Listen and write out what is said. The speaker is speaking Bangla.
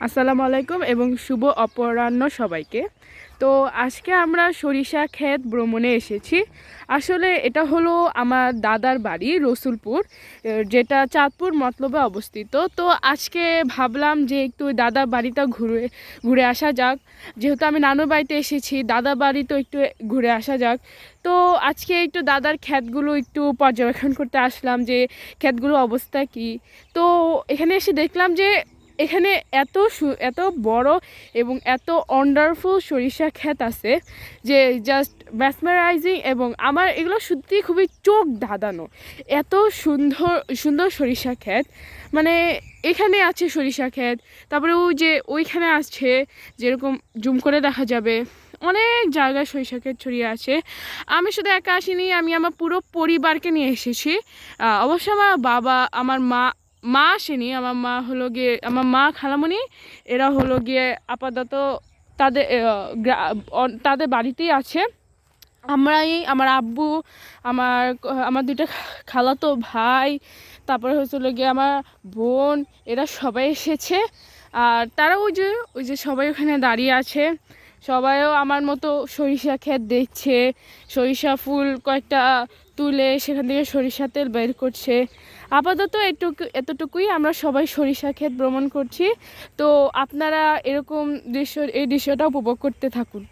আসসালামু আলাইকুম এবং শুভ অপরাহ্ন সবাইকে। তো আজকে আমরা সরিষা ক্ষেত ভ্রমণে এসেছি। আসলে এটা হলো আমার দাদার বাড়ি রসুলপুর, যেটা চাঁদপুর মতলবে অবস্থিত। তো আজকে ভাবলাম যে একটু দাদার বাড়িটা ঘুরে ঘুরে আসা যাক। যেহেতু আমি নানুর বাড়িতে এসেছি, দাদার বাড়ি তো একটু ঘুরে আসা যাক। তো আজকে একটু দাদার ক্ষেতগুলো একটু পর্যবেক্ষণ করতে আসলাম যে ক্ষেতগুলোর অবস্থা কী। তো এখানে এসে দেখলাম যে এখানে এত বড় এবং এত ওয়ান্ডারফুল সরিষা ক্ষেত আছে যে জাস্ট ম্যাসমারাইজিং, এবং আমার এগুলো সত্যি খুবই চোখ ধাঁধানো। এত সুন্দর সুন্দর সরিষা ক্ষেত, মানে এখানে আছে সরিষা ক্ষেত, তারপরে ওই যে ওইখানে আছে, যেরকম জুম করে দেখা যাবে অনেক জায়গায় সরিষা ক্ষেত ছড়িয়ে আছে। আমি শুধু একা আসিনি, আমি আমার পুরো পরিবারকে নিয়ে এসেছি। অবশ্য আমার বাবা, আমার মা মা আসেনি। আমার মা হলো গিয়ে, আমার মা খালামণি এরা হলো গিয়ে আপাতত তাদের তাদের বাড়িতেই আছে। আমার আব্বু, আমার আমার দুইটা খালাতো ভাই, তারপরে হচ্ছিল গিয়ে আমার বোন, এরা সবাই এসেছে। আর তারা ওই যে সবাই ওখানে দাঁড়িয়ে আছে। সবাইও আমার মতো সরিষা ক্ষেত দেখছে, সরিষা ফুল কয়েকটা তুলে সেখান থেকে সরিষা তেল বের করছে। আপাতত এতটুকুই, আমরা সবাই সরিষা ক্ষেত ভ্রমণ করছি। তো আপনারা এই দৃশ্যটা উপভোগ করতে থাকুন।